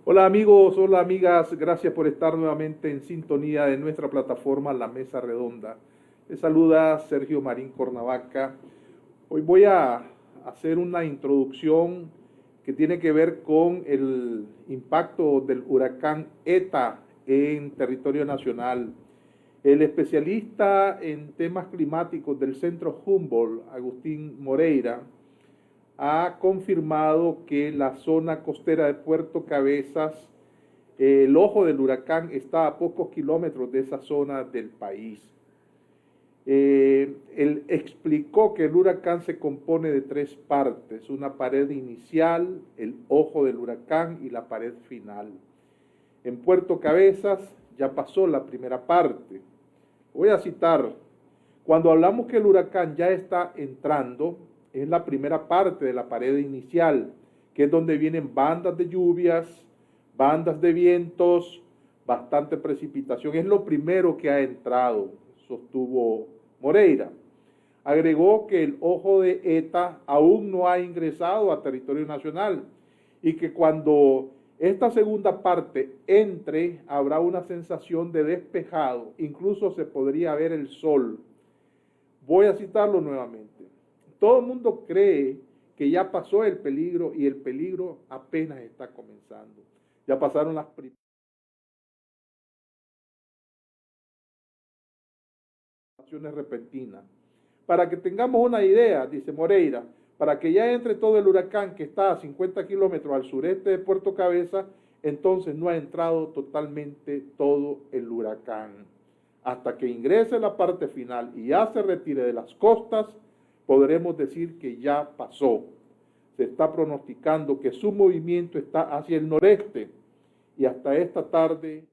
Hola amigos, hola amigas, gracias por estar nuevamente en sintonía de nuestra plataforma La Mesa Redonda. Les saluda Sergio Marín Cornavaca. Hoy voy a hacer una introducción que tiene que ver con el impacto del huracán ETA en territorio nacional. El especialista en temas climáticos del Centro Humboldt, Agustín Moreira, ha confirmado que la zona costera de Puerto Cabezas, el ojo del huracán, está a pocos kilómetros de esa zona del país. Él explicó que el huracán se compone de tres partes: una pared inicial, el ojo del huracán y la pared final. En Puerto Cabezas ya pasó la primera parte. Voy a citar: cuando hablamos que el huracán ya está entrando, es la primera parte de la pared inicial, que es donde vienen bandas de lluvias, bandas de vientos, bastante precipitación. Es lo primero que ha entrado, sostuvo Moreira. Agregó que el ojo de ETA aún no ha ingresado a territorio nacional y que cuando esta segunda parte entre habrá una sensación de despejado, incluso se podría ver el sol. Voy a citarlo nuevamente. Todo el mundo cree que ya pasó el peligro y el peligro apenas está comenzando. Ya pasaron las primeras repentinas. Para que tengamos una idea, dice Moreira, para que ya entre todo el huracán que está a 50 kilómetros al sureste de Puerto Cabezas, entonces no ha entrado totalmente todo el huracán. Hasta que ingrese la parte final y ya se retire de las costas, podremos decir que ya pasó. Se está pronosticando que su movimiento está hacia el noreste y hasta esta tarde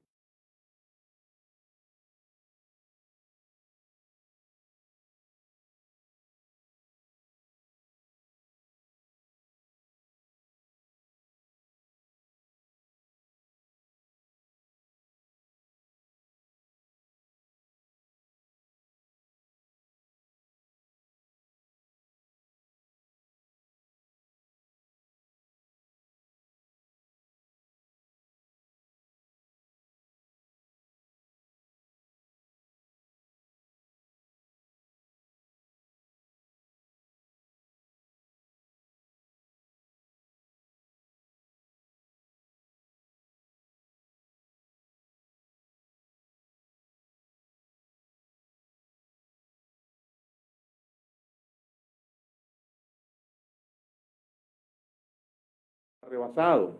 rebasado.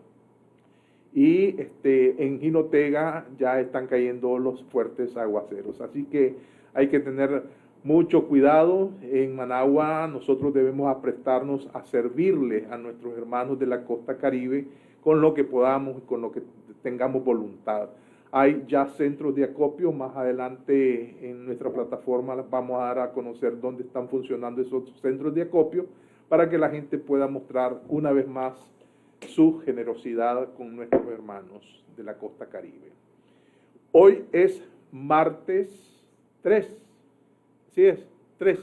Y en Jinotega ya están cayendo los fuertes aguaceros. Así que hay que tener mucho cuidado. En Managua nosotros debemos aprestarnos a servirle a nuestros hermanos de la costa caribe con lo que podamos, con lo que tengamos voluntad. Hay ya centros de acopio. Más adelante en nuestra plataforma vamos a dar a conocer dónde están funcionando esos centros de acopio para que la gente pueda mostrar una vez más su generosidad con nuestros hermanos de la costa caribe. Hoy es martes 3, ¿sí es? 3.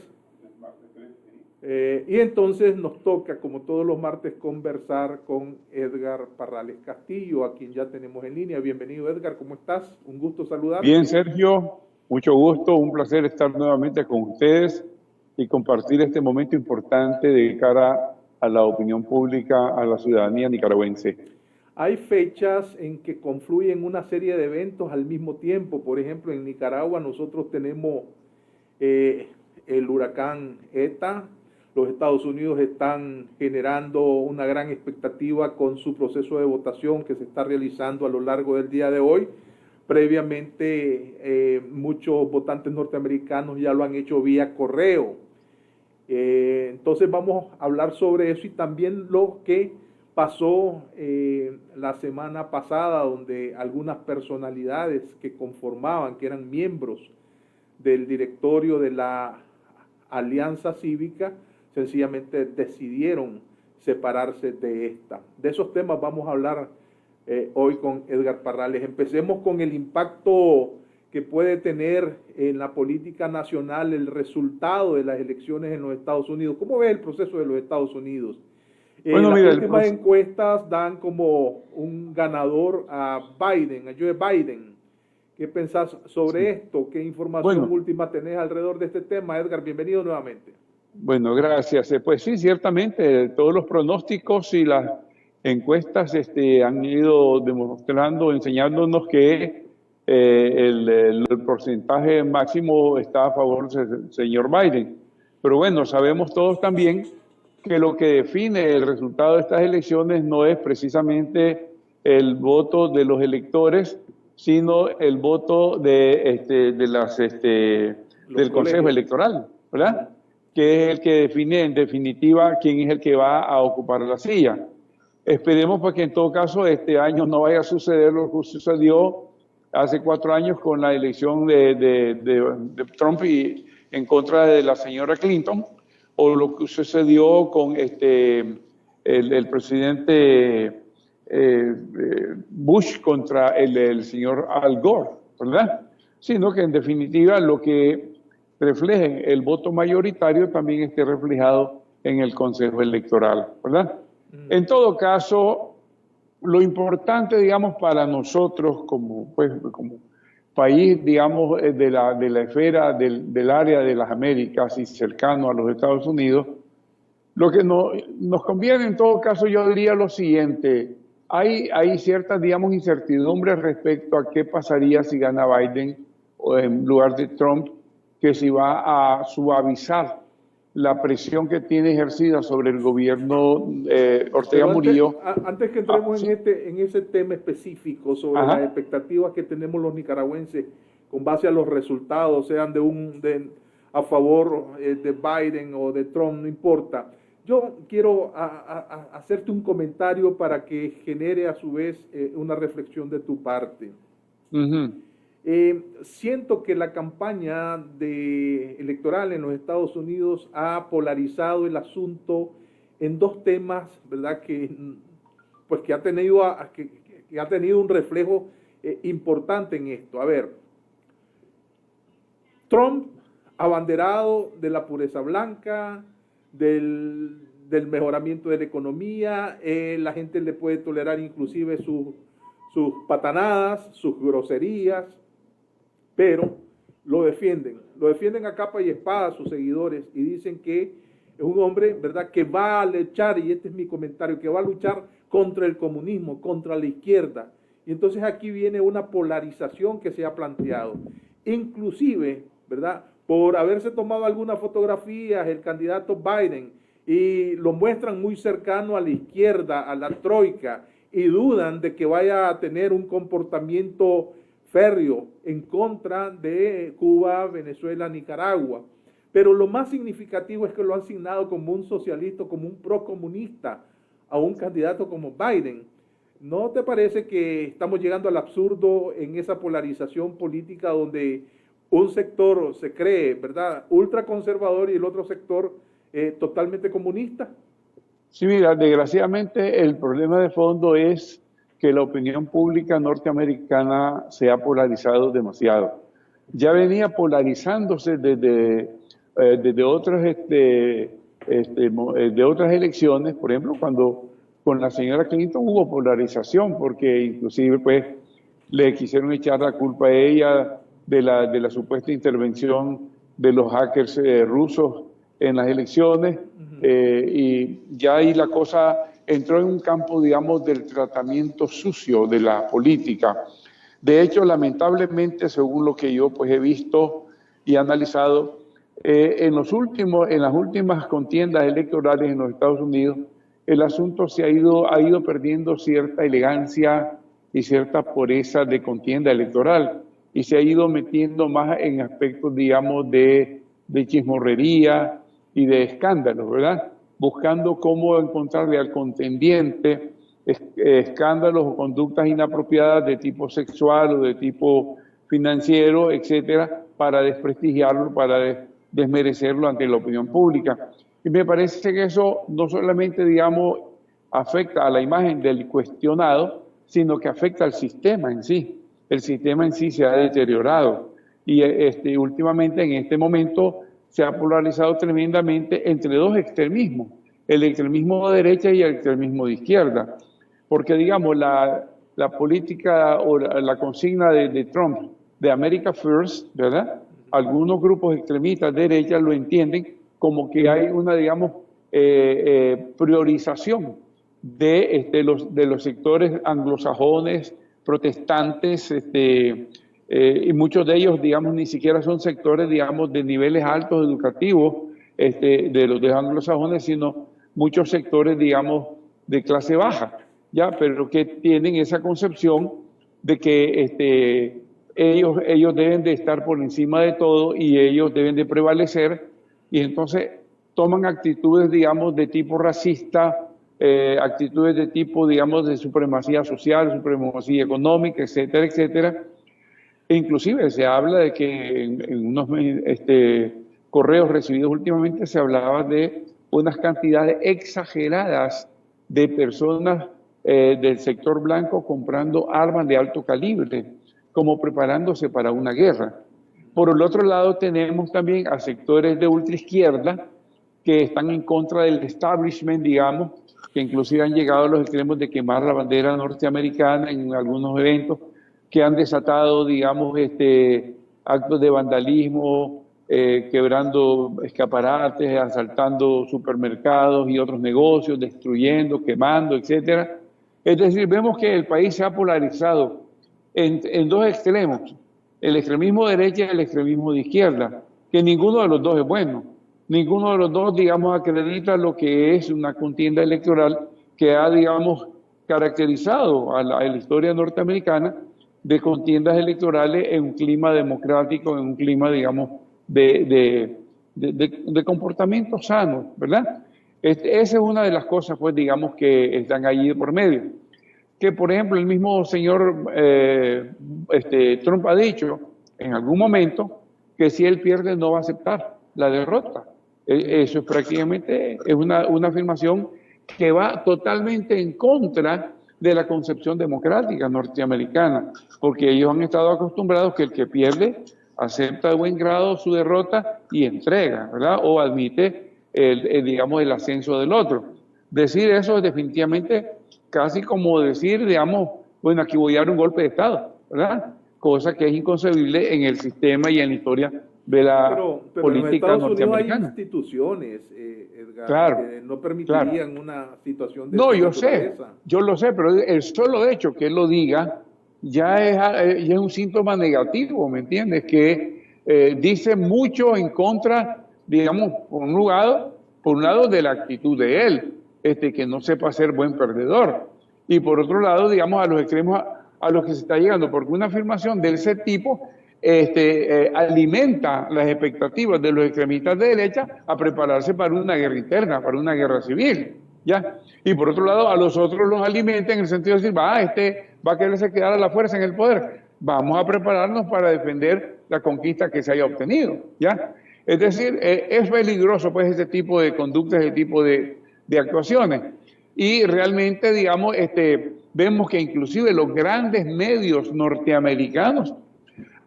Y entonces nos toca, como todos los martes, conversar con Edgar Parrales Castillo, a quien ya tenemos en línea. Bienvenido, Edgar, ¿cómo estás? Un gusto saludarte. Bien, Sergio, mucho gusto, un placer estar nuevamente con ustedes y compartir este momento importante de cara a la opinión pública, a la ciudadanía nicaragüense. hay fechas en que confluyen una serie de eventos al mismo tiempo. Por ejemplo, en Nicaragua nosotros tenemos el huracán ETA. Los Estados Unidos están generando una gran expectativa con su proceso de votación que se está realizando a lo largo del día de hoy. Previamente, muchos votantes norteamericanos ya lo han hecho vía correo. Entonces vamos a hablar sobre eso y también lo que pasó la semana pasada, donde algunas personalidades que conformaban, que eran miembros del directorio de la Alianza Cívica, sencillamente decidieron separarse de esta. De esos temas vamos a hablar hoy con Edgar Parrales. Empecemos con el impacto que puede tener en la política nacional el resultado de las elecciones en los Estados Unidos. ¿Cómo ves el proceso de los Estados Unidos? Bueno, las últimas encuestas dan como un ganador a Biden, a Joe Biden. ¿Qué pensás sobre esto? ¿Qué información última tenés alrededor de este tema? Edgar, bienvenido nuevamente. Bueno, gracias. Pues sí, ciertamente, todos los pronósticos y las encuestas han ido demostrando, enseñándonos que el porcentaje máximo está a favor del señor Biden. Pero bueno, sabemos todos también que lo que define el resultado de estas elecciones no es precisamente el voto de los electores, sino el voto del Consejo Electoral, ¿verdad? Que es el que define en definitiva quién es el que va a ocupar la silla. Esperemos pues que en todo caso este año no vaya a suceder lo que sucedió hace 4 años con la elección de Trump y en contra de la señora Clinton, o lo que sucedió con el presidente Bush contra el señor Al Gore, ¿verdad? Sino que en definitiva lo que refleje el voto mayoritario también esté reflejado en el Consejo Electoral, ¿verdad? En todo caso, lo importante, digamos, para nosotros como país, digamos, de la esfera del área de las Américas y cercano a los Estados Unidos, lo que nos conviene en todo caso, yo diría lo siguiente: hay ciertas, digamos, incertidumbres respecto a qué pasaría si gana Biden o en lugar de Trump, que si va a suavizar la presión que tiene ejercida sobre el gobierno Ortega Murillo. Antes que entremos en ese tema específico sobre las expectativas que tenemos los nicaragüenses con base a los resultados, sean a favor de Biden o de Trump, no importa. Yo quiero hacerte un comentario para que genere a su vez una reflexión de tu parte. Siento que la campaña electoral en los Estados Unidos ha polarizado el asunto en 2 temas, ¿verdad? Que ha tenido un reflejo importante en esto. A ver, Trump, abanderado de la pureza blanca, del mejoramiento de la economía, la gente le puede tolerar inclusive sus patanadas, sus groserías, pero lo defienden a capa y espada sus seguidores y dicen que es un hombre, ¿verdad?, que va a luchar, y este es mi comentario, que va a luchar contra el comunismo, contra la izquierda. Y entonces aquí viene una polarización que se ha planteado. Inclusive, ¿verdad?, por haberse tomado algunas fotografías el candidato Biden y lo muestran muy cercano a la izquierda, a la troika, y dudan de que vaya a tener un comportamiento férreo en contra de Cuba, Venezuela, Nicaragua. Pero lo más significativo es que lo han asignado como un socialista, como un procomunista a un candidato como Biden. ¿No te parece que estamos llegando al absurdo en esa polarización política donde un sector se cree, ¿verdad?, ultraconservador y el otro sector totalmente comunista? Sí, mira, desgraciadamente el problema de fondo es que la opinión pública norteamericana se ha polarizado demasiado. Ya venía polarizándose desde otras elecciones. Por ejemplo, cuando con la señora Clinton hubo polarización, porque inclusive pues le quisieron echar la culpa a ella de la supuesta intervención de los hackers rusos en las elecciones, y ya ahí la cosa entró en un campo, digamos, del tratamiento sucio de la política. De hecho, lamentablemente, según lo que yo pues he visto y analizado, en las últimas contiendas electorales en los Estados Unidos, el asunto ha ido perdiendo cierta elegancia y cierta pureza de contienda electoral y se ha ido metiendo más en aspectos, digamos, de chismorrería y de escándalos, ¿verdad? Buscando cómo encontrarle al contendiente escándalos o conductas inapropiadas de tipo sexual o de tipo financiero, etcétera, para desprestigiarlo, para desmerecerlo ante la opinión pública. Y me parece que eso no solamente, digamos, afecta a la imagen del cuestionado, sino que afecta al sistema en sí. El sistema en sí se ha deteriorado y últimamente en este momento se ha polarizado tremendamente entre dos extremismos, el extremismo de derecha y el extremismo de izquierda. Porque, digamos, la política o la consigna de Trump, de America First, ¿verdad? Algunos grupos extremistas de derecha lo entienden como que hay una, digamos, priorización de los sectores anglosajones, protestantes, y muchos de ellos, digamos, ni siquiera son sectores, digamos, de niveles altos educativos de los anglosajones, sino muchos sectores, digamos, de clase baja, ¿ya? Pero que tienen esa concepción de que ellos deben de estar por encima de todo y ellos deben de prevalecer, y entonces toman actitudes, digamos, de tipo racista, actitudes de tipo, digamos, de supremacía social, supremacía económica, etcétera, etcétera. E inclusive se habla de que en unos correos recibidos últimamente se hablaba de unas cantidades exageradas de personas del sector blanco comprando armas de alto calibre, como preparándose para una guerra. Por el otro lado tenemos también a sectores de ultraizquierda que están en contra del establishment, digamos, que inclusive han llegado a los extremos de quemar la bandera norteamericana en algunos eventos, que han desatado, digamos, actos de vandalismo, quebrando escaparates, asaltando supermercados y otros negocios, destruyendo, quemando, etcétera. Es decir, vemos que el país se ha polarizado en dos extremos, el extremismo de derecha y el extremismo de izquierda, que ninguno de los dos es bueno. Ninguno de los dos, digamos, acredita lo que es una contienda electoral que ha, digamos, caracterizado a la historia norteamericana de contiendas electorales en un clima democrático, en un clima, digamos, de comportamiento sano, ¿verdad? Esa es una de las cosas, pues, digamos, que están allí por medio. Que, por ejemplo, el mismo señor Trump ha dicho en algún momento que si él pierde no va a aceptar la derrota. Eso es prácticamente una afirmación que va totalmente en contra de la concepción democrática norteamericana, porque ellos han estado acostumbrados que el que pierde acepta de buen grado su derrota y entrega, ¿verdad? O admite, digamos, el ascenso del otro. Decir eso es definitivamente casi como decir, digamos, bueno, aquí voy a dar un golpe de Estado, ¿verdad? Cosa que es inconcebible en el sistema y en la historia de la política en Estados norteamericana. Unidos hay instituciones, Edgar, claro, que no permitirían claro. una situación de No, esta yo sé, naturaleza. yo lo sé, pero el solo hecho que él lo diga ya es un síntoma negativo, ¿me entiendes? Que dice mucho en contra, digamos, por un lado de la actitud de él, que no sepa ser buen perdedor, y por otro lado, digamos, a los extremos a los que se está llegando, porque una afirmación de ese tipo alimenta las expectativas de los extremistas de derecha a prepararse para una guerra interna, para una guerra civil, ¿ya? Y por otro lado, a los otros los alimenta en el sentido de decir, va a quererse quedar a la fuerza en el poder, vamos a prepararnos para defender la conquista que se haya obtenido, ¿ya? Es decir, es peligroso, pues, este tipo de conductas, este tipo de actuaciones. Y realmente, digamos, vemos que inclusive los grandes medios norteamericanos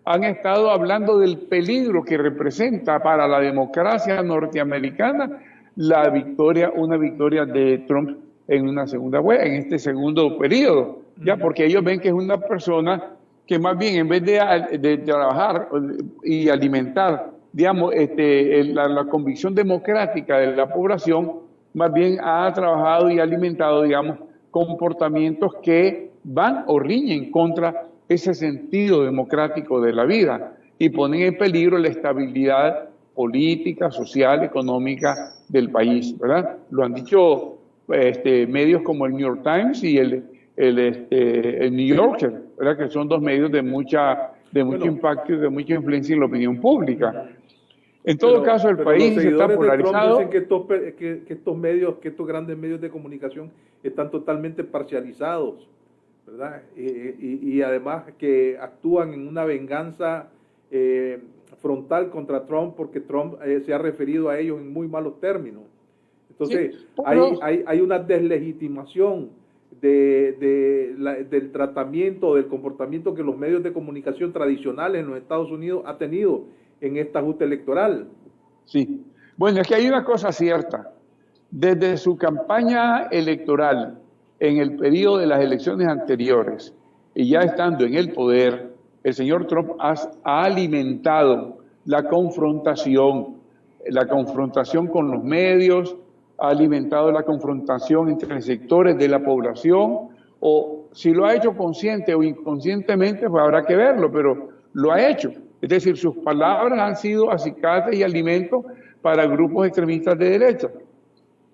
han estado hablando del peligro que representa para la democracia norteamericana una victoria de Trump en una segunda vuelta, en este segundo periodo, ya, porque ellos ven que es una persona que más bien en vez de trabajar y alimentar, digamos, la convicción democrática de la población, más bien ha trabajado y alimentado, digamos, comportamientos que van o riñen contra ese sentido democrático de la vida y ponen en peligro la estabilidad política, social, económica del país, ¿verdad? Lo han dicho medios como el New York Times y el New Yorker, ¿verdad? Que son dos medios de mucho impacto y de mucha influencia en la opinión pública. En todo caso, el país está polarizado. Dicen que estos grandes medios de comunicación están totalmente parcializados, ¿verdad? Y además que actúan en una venganza frontal contra Trump, porque Trump se ha referido a ellos en muy malos términos. Entonces, sí, hay una deslegitimación del tratamiento, del comportamiento que los medios de comunicación tradicionales en los Estados Unidos ha tenido en esta justa electoral. Sí. Bueno, es que hay una cosa cierta. Desde su campaña electoral, en el periodo de las elecciones anteriores, y ya estando en el poder, el señor Trump ha alimentado la confrontación con los medios, ha alimentado la confrontación entre sectores de la población, o si lo ha hecho consciente o inconscientemente, pues habrá que verlo, pero lo ha hecho. Es decir, sus palabras han sido acicates y alimento para grupos extremistas de derecha,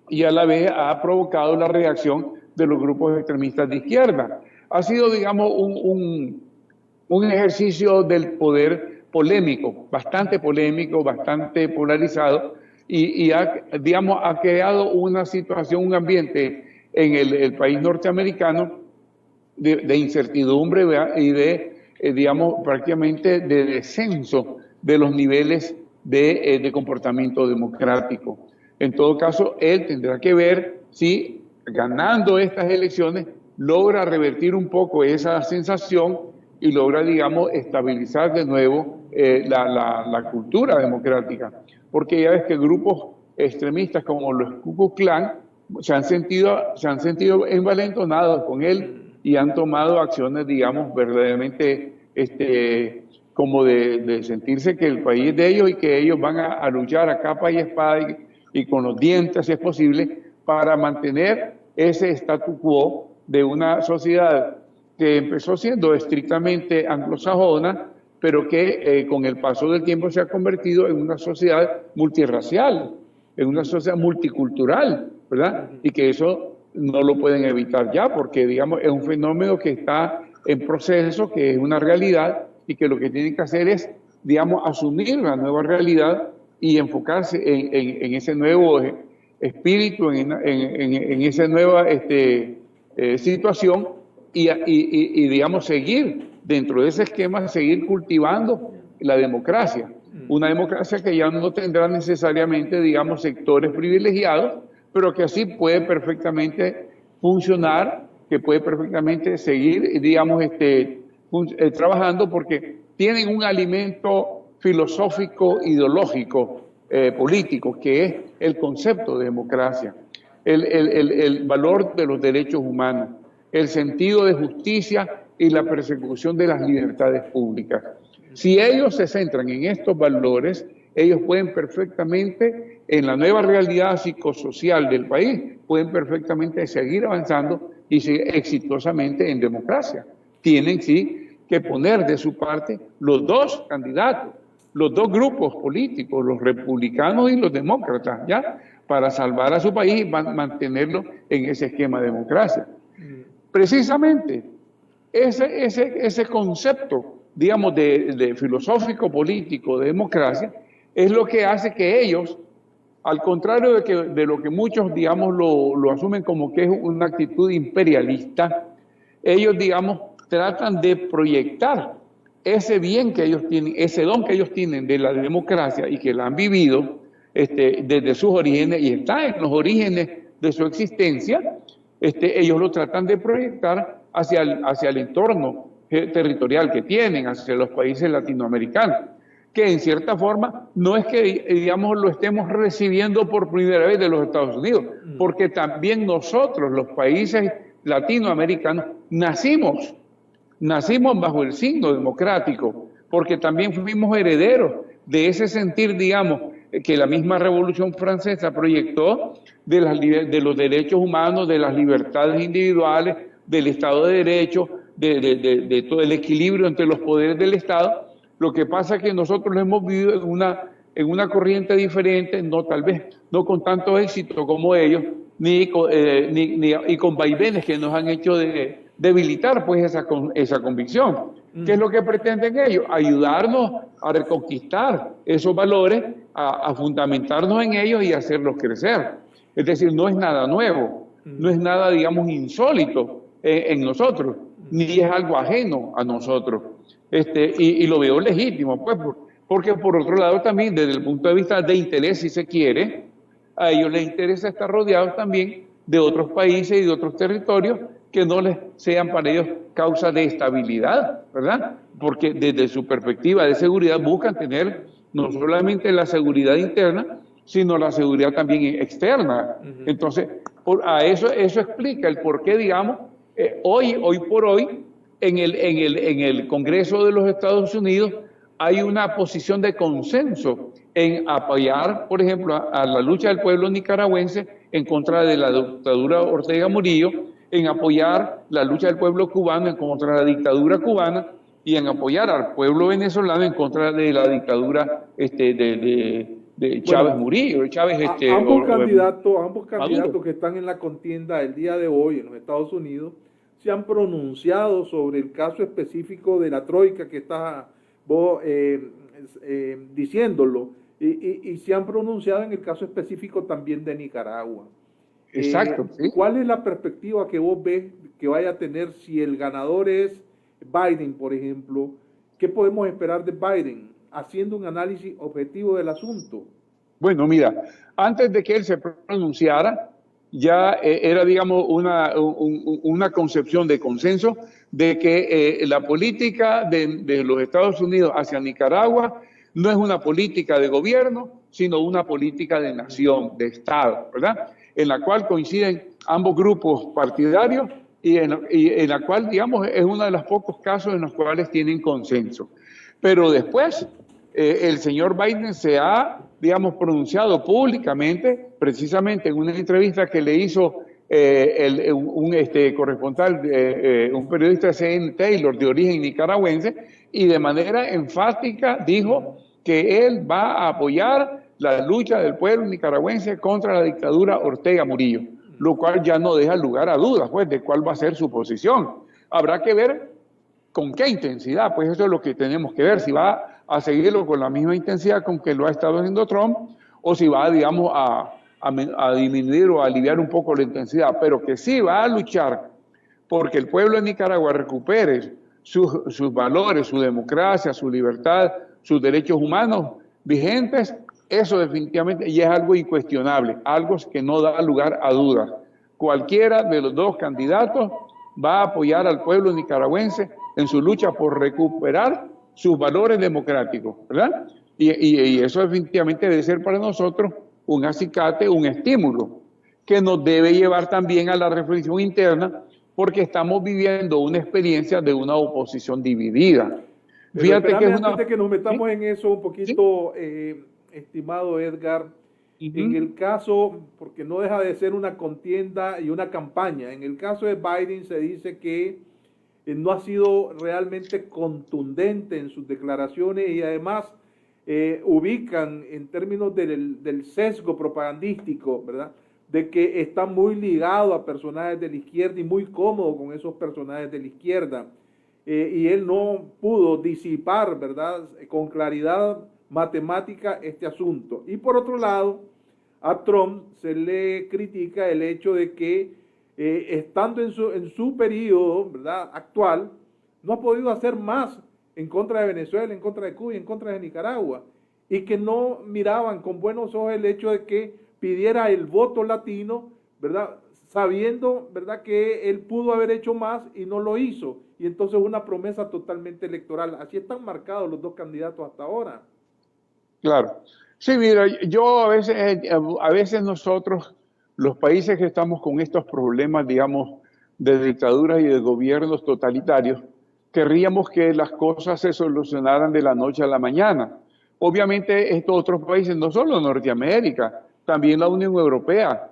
y a la vez ha provocado la reacción de los grupos extremistas de izquierda. Ha sido, digamos, un ejercicio del poder polémico, bastante polarizado, y ha creado una situación, un ambiente en el país norteamericano de incertidumbre y prácticamente de descenso de los niveles de comportamiento democrático. En todo caso, él tendrá que ver si ganando estas elecciones logra revertir un poco esa sensación y logra, estabilizar de nuevo la cultura democrática. Porque ya ves que grupos extremistas como los Ku Klux Klan se han sentido envalentonados con él y han tomado acciones, verdaderamente como de sentirse que el país es de ellos y que ellos van a luchar a capa y espada y con los dientes, si es posible, para mantener ese statu quo de una sociedad que empezó siendo estrictamente anglosajona, pero que con el paso del tiempo se ha convertido en una sociedad multirracial, en una sociedad multicultural, ¿verdad? Y que eso no lo pueden evitar ya, porque, es un fenómeno que está en proceso, que es una realidad, y que lo que tienen que hacer es, asumir la nueva realidad y enfocarse en ese nuevo espíritu, en esa nueva situación, y seguir dentro de ese esquema, seguir cultivando la democracia. Una democracia que ya no tendrá necesariamente, sectores privilegiados, pero que así puede perfectamente funcionar, que puede perfectamente seguir, trabajando, porque tienen un alimento filosófico, ideológico, político, que es el concepto de democracia, el valor de los derechos humanos, el sentido de justicia y la persecución de las libertades públicas. Si ellos se centran en estos valores, ellos pueden perfectamente, en la nueva realidad psicosocial del país, pueden perfectamente seguir avanzando y seguir exitosamente en democracia. Tienen, sí, que poner de su parte los dos candidatos, los dos grupos políticos, los republicanos y los demócratas, ¿ya? Para salvar a su país y mantenerlo en ese esquema de democracia. Precisamente, ese concepto, de filosófico político de democracia, es lo que hace que ellos, al contrario de lo que muchos, lo asumen como que es una actitud imperialista, ellos, tratan de proyectar ese bien que ellos tienen, ese don que ellos tienen de la democracia y que la han vivido desde sus orígenes y está en los orígenes de su existencia, ellos lo tratan de proyectar hacia el entorno territorial que tienen, hacia los países latinoamericanos, que en cierta forma no es que, lo estemos recibiendo por primera vez de los Estados Unidos, porque también nosotros, los países latinoamericanos, nacimos bajo el signo democrático, porque también fuimos herederos de ese sentir, que la misma Revolución Francesa proyectó de los derechos humanos, de las libertades individuales, del Estado de Derecho, de todo el equilibrio entre los poderes del Estado. Lo que pasa es que nosotros lo hemos vivido en una corriente diferente, tal vez no con tanto éxito como ellos, ni con vaivenes que nos han hecho debilitar pues esa convicción. ¿Qué es lo que pretenden ellos? Ayudarnos a reconquistar esos valores, a fundamentarnos en ellos y hacerlos crecer. Es decir, no es nada nuevo, no es nada, digamos, insólito en nosotros, ni es algo ajeno a nosotros. Y lo veo legítimo, pues, porque por otro lado también, desde el punto de vista de interés, si se quiere, a ellos les interesa estar rodeados también de otros países y de otros territorios que no les sean para ellos causa de estabilidad, ¿verdad? Porque desde su perspectiva de seguridad buscan tener no solamente la seguridad interna, sino la seguridad también externa. Entonces, eso explica el por qué, digamos, hoy por hoy, en el Congreso de los Estados Unidos hay una posición de consenso en apoyar, por ejemplo, a la lucha del pueblo nicaragüense en contra de la dictadura Ortega Murillo, en apoyar la lucha del pueblo cubano en contra de la dictadura cubana y en apoyar al pueblo venezolano en contra de la dictadura de Chávez Murillo, ambos candidatos que están en la contienda el día de hoy en los Estados Unidos se han pronunciado sobre el caso específico de la troika que está vos diciéndolo, y se han pronunciado en el caso específico también de Nicaragua. Exacto. ¿Sí? ¿Cuál es la perspectiva que vos ves que vaya a tener si el ganador es Biden, por ejemplo? ¿Qué podemos esperar de Biden haciendo un análisis objetivo del asunto? Bueno, mira, antes de que él se pronunciara, ya era, digamos, una concepción de consenso de que la política de los Estados Unidos hacia Nicaragua no es una política de gobierno, sino una política de nación, de Estado, ¿verdad? En la cual coinciden ambos grupos partidarios y en la cual, digamos, es uno de los pocos casos en los cuales tienen consenso. Pero después, el señor Biden se ha, digamos, pronunciado públicamente, precisamente en una entrevista que le hizo un corresponsal, un periodista de CNN Taylor, de origen nicaragüense, y de manera enfática dijo que él va a apoyar la lucha del pueblo nicaragüense contra la dictadura Ortega Murillo, lo cual ya no deja lugar a dudas, pues, de cuál va a ser su posición. Habrá que ver con qué intensidad, pues eso es lo que tenemos que ver, si va a seguirlo con la misma intensidad con que lo ha estado haciendo Trump, o si va, digamos, a disminuir o a aliviar un poco la intensidad, pero que sí va a luchar porque el pueblo de Nicaragua recupere sus valores, su democracia, su libertad, sus derechos humanos vigentes. Eso definitivamente ya es algo incuestionable, algo que no da lugar a dudas. Cualquiera de los dos candidatos va a apoyar al pueblo nicaragüense en su lucha por recuperar sus valores democráticos, ¿verdad? Y eso definitivamente debe ser para nosotros un acicate, un estímulo, que nos debe llevar también a la reflexión interna, porque estamos viviendo una experiencia de una oposición dividida. Fíjate que antes de que nos metamos en eso un poquito, estimado Edgar, en el caso, porque no deja de ser una contienda y una campaña, en el caso de Biden se dice que no ha sido realmente contundente en sus declaraciones y además ubican en términos del sesgo propagandístico, ¿verdad?, de que está muy ligado a personajes de la izquierda y muy cómodo con esos personajes de la izquierda. Y él no pudo disipar, ¿verdad?, con claridad matemática este asunto. Y por otro lado, a Trump se le critica el hecho de que estando en su periodo, ¿verdad?, actual, no ha podido hacer más en contra de Venezuela, en contra de Cuba y en contra de Nicaragua, y que no miraban con buenos ojos el hecho de que pidiera el voto latino, ¿verdad?, sabiendo, ¿verdad?, que él pudo haber hecho más y no lo hizo, y entonces una promesa totalmente electoral. Así están marcados los dos candidatos hasta ahora. Claro. Sí, mira, yo a veces nosotros, los países que estamos con estos problemas, digamos, de dictaduras y de gobiernos totalitarios, querríamos que las cosas se solucionaran de la noche a la mañana, obviamente estos otros países, no solo Norteamérica, también la Unión Europea,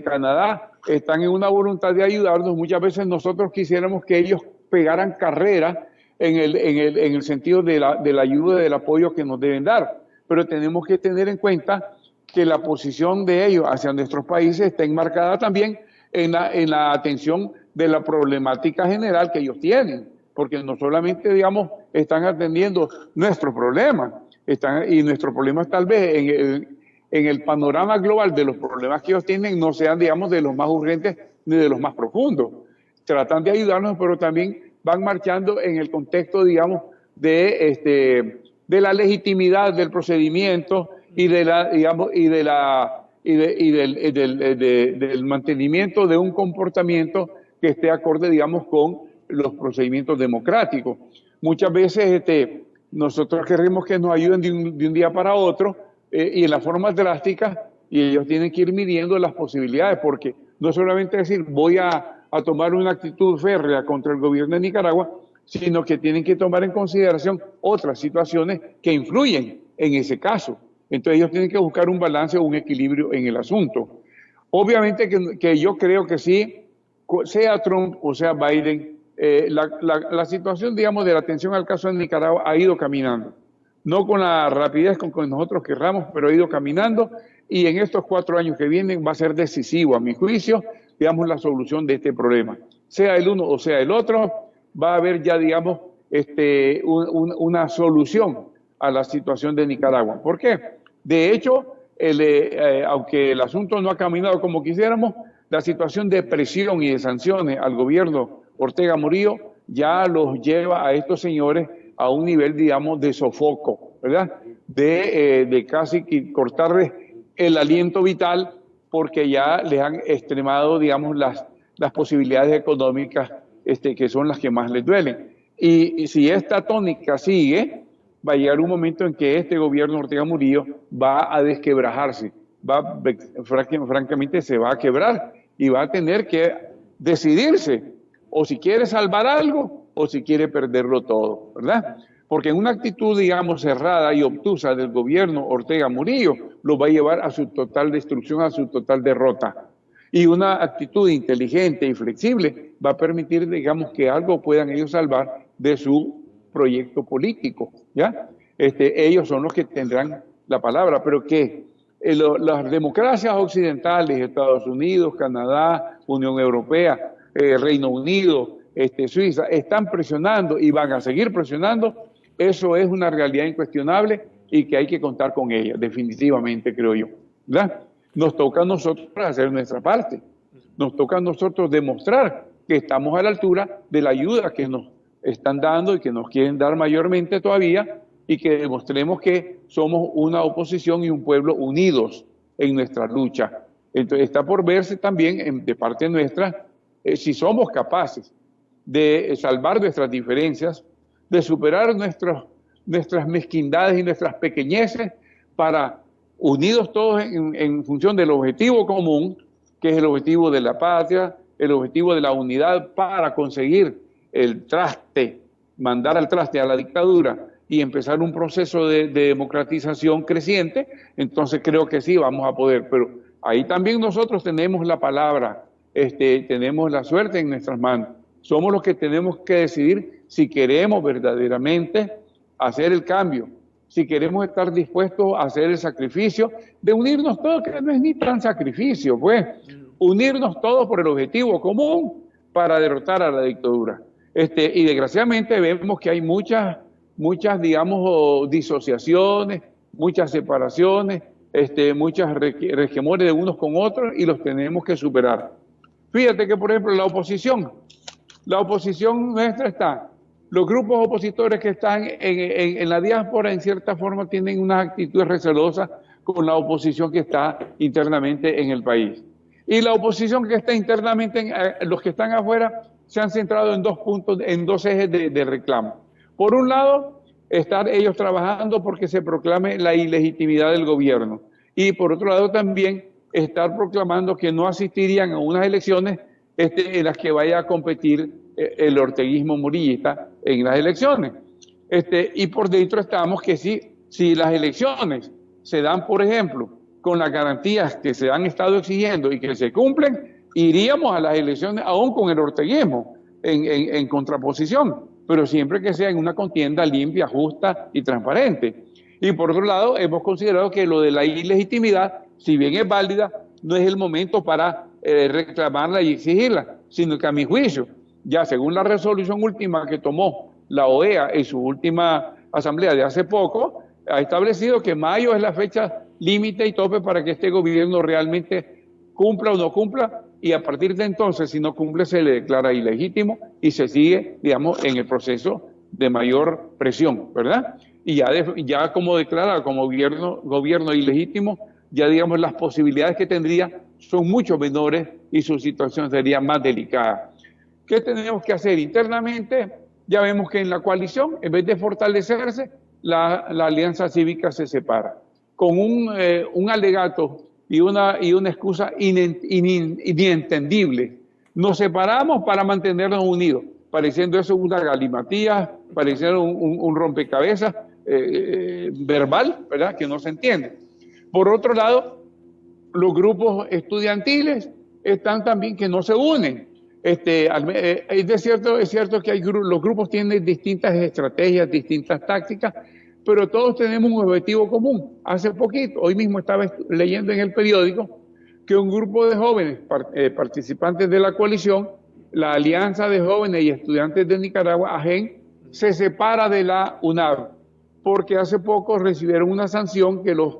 Canadá, están en una voluntad de ayudarnos. Muchas veces nosotros quisiéramos que ellos pegaran carrera en el sentido de la ayuda, del apoyo que nos deben dar, pero tenemos que tener en cuenta que la posición de ellos hacia nuestros países está enmarcada también en la atención de la problemática general que ellos tienen, porque no solamente, digamos, están atendiendo nuestros problemas, y nuestros problemas tal vez en el panorama global de los problemas que ellos tienen no sean, digamos, de los más urgentes ni de los más profundos. Tratan de ayudarnos, pero también van marchando en el contexto, digamos, de la legitimidad del procedimiento y del mantenimiento de un comportamiento que esté acorde, digamos, con los procedimientos democráticos. Muchas veces nosotros queremos que nos ayuden de un día para otro y en la forma drástica, y ellos tienen que ir midiendo las posibilidades, porque no solamente decir voy a tomar una actitud férrea contra el gobierno de Nicaragua, sino que tienen que tomar en consideración otras situaciones que influyen en ese caso. Entonces ellos tienen que buscar un balance o un equilibrio en el asunto. Obviamente que yo creo que sí, sea Trump o sea Biden, la situación, digamos, de la atención al caso de Nicaragua ha ido caminando. No con la rapidez con que nosotros querramos, pero ha ido caminando, y en estos 4 años que vienen va a ser decisivo, a mi juicio, digamos, la solución de este problema. Sea el uno o sea el otro, va a haber ya, digamos, una solución a la situación de Nicaragua. ¿Por qué? De hecho, aunque el asunto no ha caminado como quisiéramos, la situación de presión y de sanciones al gobierno Ortega Murillo ya los lleva a estos señores a un nivel, digamos, de sofoco, ¿verdad? De casi cortarles el aliento vital, porque ya les han extremado, digamos, las posibilidades económicas que son las que más les duelen. Y si esta tónica sigue, va a llegar un momento en que este gobierno Ortega Murillo va a desquebrajarse, francamente se va a quebrar y va a tener que decidirse, o si quiere salvar algo o si quiere perderlo todo, ¿verdad? Porque en una actitud, digamos, cerrada y obtusa del gobierno Ortega Murillo, lo va a llevar a su total destrucción, a su total derrota. Y una actitud inteligente y flexible va a permitir, digamos, que algo puedan ellos salvar de su proyecto político, ¿ya? Ellos son los que tendrán la palabra, pero que las democracias occidentales, Estados Unidos, Canadá, Unión Europea, Reino Unido, Suiza, están presionando y van a seguir presionando. Eso es una realidad incuestionable y que hay que contar con ella, definitivamente, creo yo, ¿verdad? Nos toca a nosotros hacer nuestra parte. Nos toca a nosotros demostrar que estamos a la altura de la ayuda que nos están dando y que nos quieren dar mayormente todavía, y que demostremos que somos una oposición y un pueblo unidos en nuestra lucha. Entonces está por verse también de parte nuestra si somos capaces de salvar nuestras diferencias, de superar nuestras mezquindades y nuestras pequeñeces, para unidos todos en función del objetivo común, que es el objetivo de la patria, el objetivo de la unidad para conseguir mandar al traste a la dictadura y empezar un proceso de democratización creciente. Entonces creo que sí vamos a poder, pero ahí también nosotros tenemos la palabra, tenemos la suerte en nuestras manos. Somos los que tenemos que decidir si queremos verdaderamente hacer el cambio, si queremos estar dispuestos a hacer el sacrificio de unirnos todos, que no es ni tan sacrificio, pues, unirnos todos por el objetivo común para derrotar a la dictadura. Y desgraciadamente vemos que hay muchas, digamos, disociaciones, muchas separaciones, muchas resquemores de unos con otros, y los tenemos que superar. Fíjate que, por ejemplo, la oposición nuestra está, los grupos opositores que están en la diáspora, en cierta forma, tienen una actitud recelosa con la oposición que está internamente en el país. Y la oposición que está internamente, los que están afuera, se han centrado en 2 puntos, en 2 ejes de reclamo. Por un lado, están ellos trabajando porque se proclame la ilegitimidad del gobierno. Y por otro lado también estar proclamando que no asistirían a unas elecciones en las que vaya a competir el orteguismo murillista en las elecciones. Y por dentro estamos que sí Si las elecciones se dan, por ejemplo, con las garantías que se han estado exigiendo y que se cumplen, iríamos a las elecciones aún con el orteguismo en contraposición, pero siempre que sea en una contienda limpia, justa y transparente. Y por otro lado, hemos considerado que lo de la ilegitimidad, si bien es válida, no es el momento para reclamarla y exigirla, sino que a mi juicio, ya según la resolución última que tomó la OEA en su última asamblea de hace poco, ha establecido que mayo es la fecha límite y tope para que este gobierno realmente cumpla o no cumpla, y a partir de entonces, si no cumple, se le declara ilegítimo y se sigue, digamos, en el proceso de mayor presión, ¿verdad? Y ya como declara como gobierno ilegítimo, ya digamos las posibilidades que tendría son mucho menores y su situación sería más delicada. ¿Qué tenemos que hacer internamente? Ya vemos que en la coalición, en vez de fortalecerse, la alianza cívica se separa con un alegato y una excusa inentendible. Nos separamos para mantenernos unidos, pareciendo eso una galimatía, pareciendo un rompecabezas verbal, ¿verdad? Que no se entiende. Por otro lado, los grupos estudiantiles están también que no se unen. Es cierto que los grupos tienen distintas estrategias, distintas tácticas, pero todos tenemos un objetivo común. Hace poquito, hoy mismo estaba leyendo en el periódico que un grupo de jóvenes participantes de la coalición, la Alianza de Jóvenes y Estudiantes de Nicaragua, AJEN, se separa de la UNAV, porque hace poco recibieron una sanción que los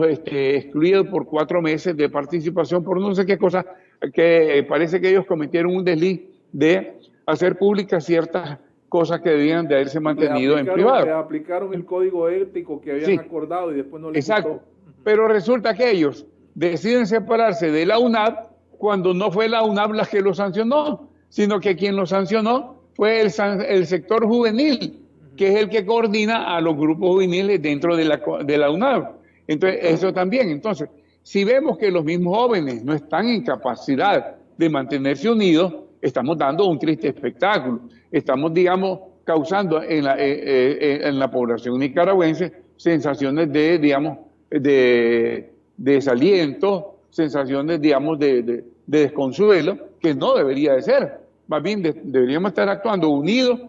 excluía por 4 meses de participación por no sé qué cosa, que parece que ellos cometieron un desliz de hacer públicas ciertas cosas que debían de haberse mantenido en privado. Le aplicaron el código ético que habían acordado y después no les Exacto. gustó. Pero resulta que ellos deciden separarse de la UNAV cuando no fue la UNAV la que lo sancionó, sino que quien lo sancionó fue el sector juvenil, que es el que coordina a los grupos juveniles dentro de la UNAV. Entonces, eso también. Entonces, si vemos que los mismos jóvenes no están en capacidad de mantenerse unidos, estamos dando un triste espectáculo. Estamos, digamos, causando en la población nicaragüense sensaciones de, digamos, de desaliento, sensaciones, digamos, de desconsuelo, que no debería de ser. Más bien, deberíamos estar actuando unidos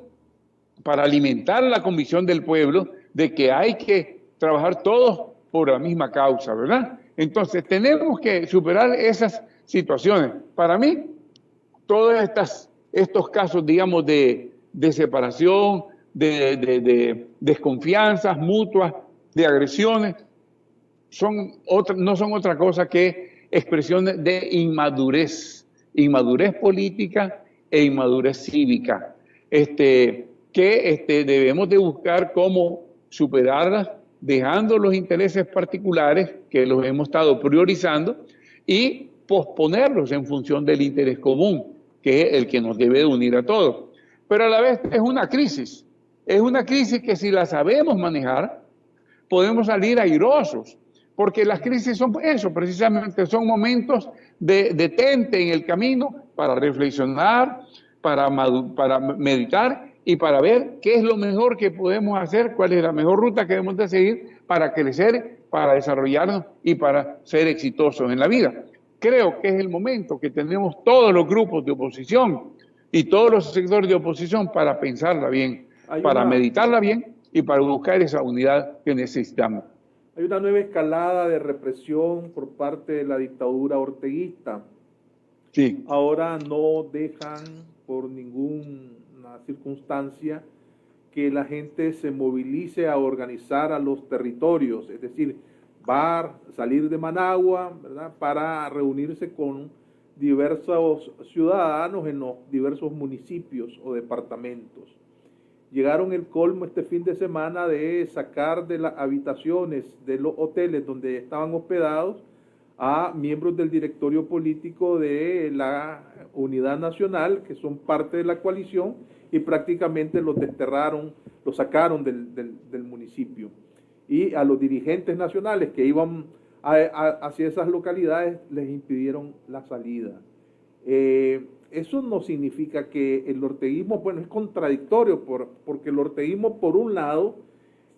para alimentar la convicción del pueblo de que hay que trabajar todos por la misma causa, ¿verdad? Entonces, tenemos que superar esas situaciones. Para mí, todos estos casos, digamos, de separación, de desconfianzas mutuas, de agresiones, no son otra cosa que expresiones de inmadurez política e inmadurez cívica, que debemos de buscar cómo superarlas, dejando los intereses particulares que los hemos estado priorizando y posponerlos en función del interés común, que es el que nos debe de unir a todos. Pero a la vez es una crisis que si la sabemos manejar, podemos salir airosos, porque las crisis son eso, precisamente son momentos de detente en el camino para reflexionar, para meditar y para ver qué es lo mejor que podemos hacer, cuál es la mejor ruta que debemos de seguir para crecer, para desarrollarnos y para ser exitosos en la vida. Creo que es el momento que tenemos todos los grupos de oposición y todos los sectores de oposición para pensarla bien, para meditarla bien y para buscar esa unidad que necesitamos. Hay una nueva escalada de represión por parte de la dictadura orteguista. Sí. Ahora no dejan por ninguna circunstancia que la gente se movilice a organizar a los territorios, es decir, va a salir de Managua, ¿verdad?, para reunirse con diversos ciudadanos en los diversos municipios o departamentos. Llegaron el colmo este fin de semana de sacar de las habitaciones de los hoteles donde estaban hospedados a miembros del directorio político de la Unidad Nacional, que son parte de la coalición, y prácticamente los desterraron, los sacaron del municipio. Y a los dirigentes nacionales que iban hacia esas localidades les impidieron la salida. Eso no significa que el orteguismo, bueno, es contradictorio, porque el orteguismo, por un lado,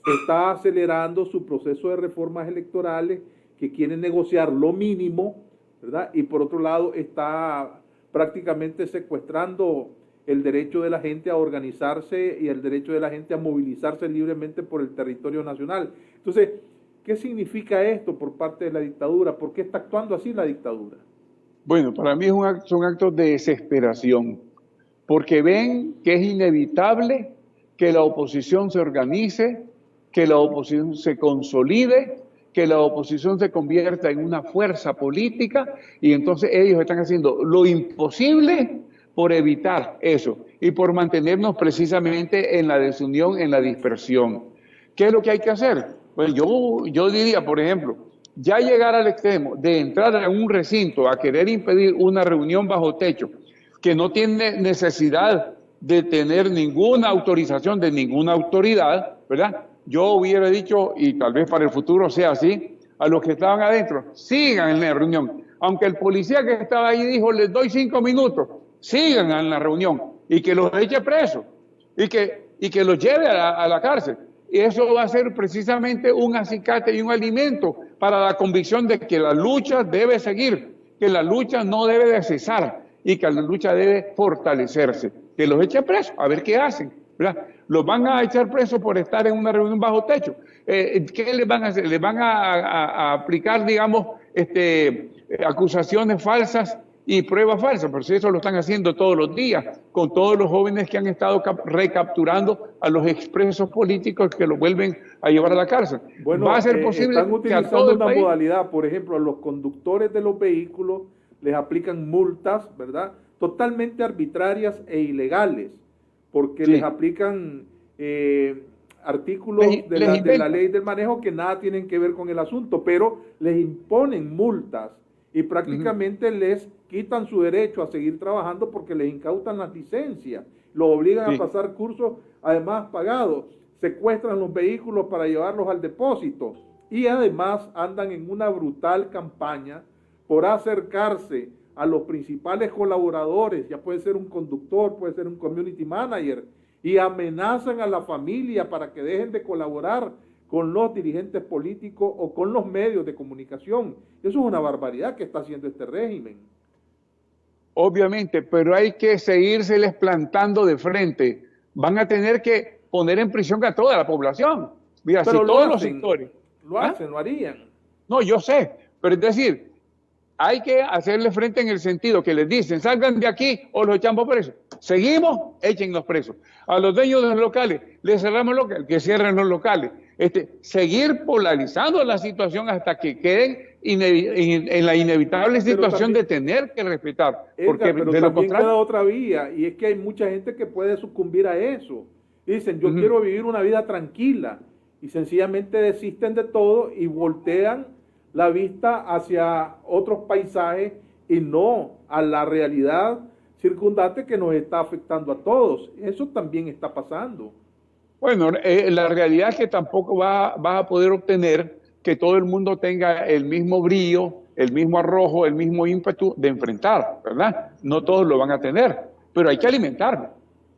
está acelerando su proceso de reformas electorales, que quiere negociar lo mínimo, ¿verdad? Y por otro lado está prácticamente secuestrando el derecho de la gente a organizarse y el derecho de la gente a movilizarse libremente por el territorio nacional. Entonces, ¿qué significa esto por parte de la dictadura? ¿Por qué está actuando así la dictadura? Bueno, para mí son actos de desesperación, porque ven que es inevitable que la oposición se organice, que la oposición se consolide, que la oposición se convierta en una fuerza política, y entonces ellos están haciendo lo imposible por evitar eso y por mantenernos precisamente en la desunión, en la dispersión. ¿Qué es lo que hay que hacer? Pues yo diría, por ejemplo, ya llegar al extremo de entrar a un recinto a querer impedir una reunión bajo techo que no tiene necesidad de tener ninguna autorización de ninguna autoridad, ¿verdad? Yo hubiera dicho, y tal vez para el futuro sea así, a los que estaban adentro, sigan en la reunión. Aunque el policía que estaba ahí dijo, les doy 5 minutos, sigan en la reunión y que los eche presos y que los lleve a la cárcel. Y eso va a ser precisamente un acicate y un alimento para la convicción de que la lucha debe seguir, que la lucha no debe de cesar y que la lucha debe fortalecerse. Que los eche presos, a ver qué hacen, ¿verdad? Los van a echar presos por estar en una reunión bajo techo. ¿Qué les van a hacer? Les van a aplicar, digamos, acusaciones falsas y pruebas falsas, por si eso lo están haciendo todos los días, con todos los jóvenes que han estado recapturando a los expresos políticos que los vuelven a llevar a la cárcel. Bueno, va a ser posible están que a utilizando todo el una país... modalidad, por ejemplo, a los conductores de los vehículos les aplican multas, ¿verdad? Totalmente arbitrarias e ilegales, porque Sí. les aplican artículos de la ley del manejo que nada tienen que ver con el asunto, pero les imponen multas y prácticamente les quitan su derecho a seguir trabajando porque les incautan las licencias, los obligan a pasar cursos además pagados, secuestran los vehículos para llevarlos al depósito y además andan en una brutal campaña por acercarse a los principales colaboradores, ya puede ser un conductor, puede ser un community manager, y amenazan a la familia para que dejen de colaborar con los dirigentes políticos o con los medios de comunicación. Eso es una barbaridad que está haciendo este régimen. Obviamente, pero hay que seguírseles plantando de frente. Van a tener que poner en prisión a toda la población. Mira, pero si todos los sectores... Lo hacen, lo harían. No, yo sé, pero es decir, hay que hacerle frente en el sentido que les dicen, salgan de aquí o los echamos presos. Seguimos, echen los presos. A los dueños de los locales, les cerramos el local, que cierren los locales. Seguir polarizando la situación hasta que queden en la inevitable situación de tener que respetar. Porque Pero de lo también contrario... queda otra vía, y es que hay mucha gente que puede sucumbir a eso. Dicen, yo quiero vivir una vida tranquila, y sencillamente desisten de todo y voltean la vista hacia otros paisajes y no a la realidad circundante que nos está afectando a todos. Eso también está pasando. Bueno, la realidad es que tampoco vas a poder obtener que todo el mundo tenga el mismo brillo, el mismo arrojo, el mismo ímpetu de enfrentar, ¿verdad? No todos lo van a tener, pero hay que alimentarlo.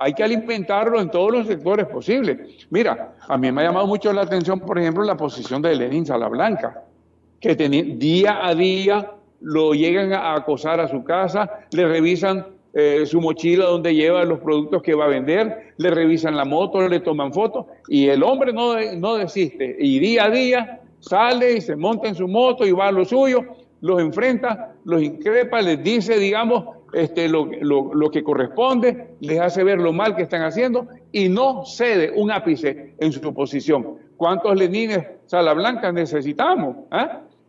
Hay que alimentarlo en todos los sectores posibles. Mira, a mí me ha llamado mucho la atención, por ejemplo, la posición de Lenin Salablanca, que día a día lo llegan a acosar a su casa, le revisan su mochila donde lleva los productos que va a vender, le revisan la moto, le toman fotos, y el hombre no desiste, y día a día sale y se monta en su moto y va a lo suyo, los enfrenta, los increpa, les dice, digamos, lo que corresponde, les hace ver lo mal que están haciendo y no cede un ápice en su posición. ¿Cuántos Lenines Salablanca necesitamos?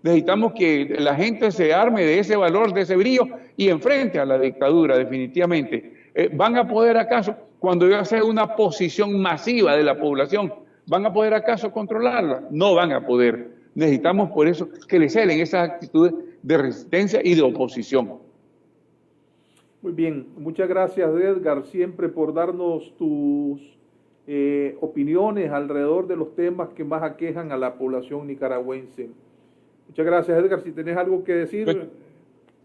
Necesitamos que la gente se arme de ese valor, de ese brillo y enfrente a la dictadura, definitivamente. ¿Van a poder acaso, cuando yo sea una posición masiva de la población, van a poder acaso controlarla? No van a poder. Necesitamos por eso que les celen esas actitudes de resistencia y de oposición. Muy bien, muchas gracias Edgar, siempre por darnos tus opiniones alrededor de los temas que más aquejan a la población nicaragüense. Muchas gracias Edgar, si tenés algo que decir.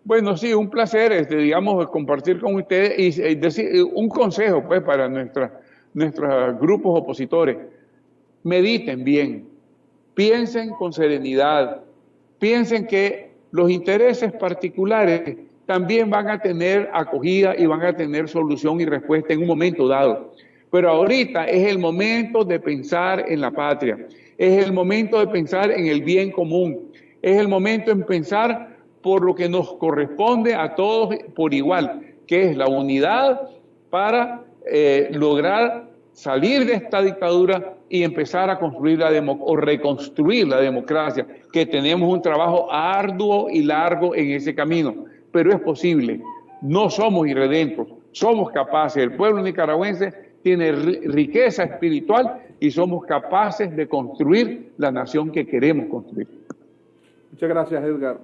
Bueno, sí, un placer, digamos, compartir con ustedes y decir un consejo, pues, para nuestros grupos opositores. mediten bien, piensen con serenidad, piensen que los intereses particulares también van a tener acogida y van a tener solución y respuesta en un momento dado. Pero ahorita es el momento de pensar en la patria, es el momento de pensar en el bien común, es el momento de pensar por lo que nos corresponde a todos por igual, que es la unidad para lograr salir de esta dictadura y empezar a construir o reconstruir la democracia, que tenemos un trabajo arduo y largo en ese camino, pero es posible. No somos irredentos, somos capaces. El pueblo nicaragüense tiene riqueza espiritual y somos capaces de construir la nación que queremos construir. Muchas gracias, Edgar.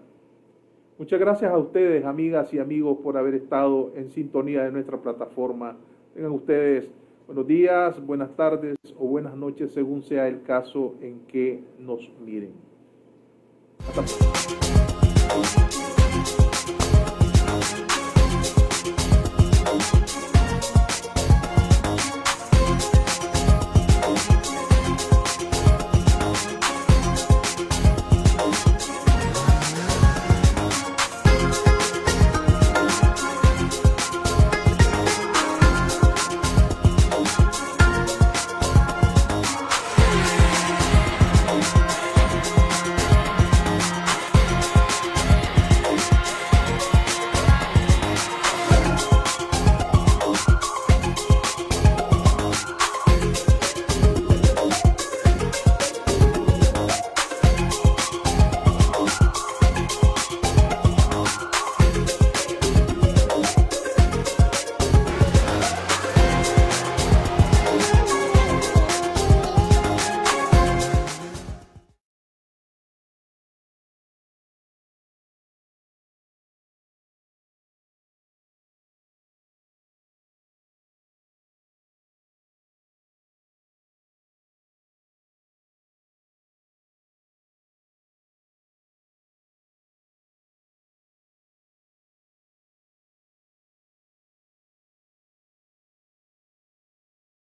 Muchas gracias a ustedes, amigas y amigos, por haber estado en sintonía de nuestra plataforma. Tengan ustedes buenos días, buenas tardes o buenas noches, según sea el caso en que nos miren. Hasta pronto.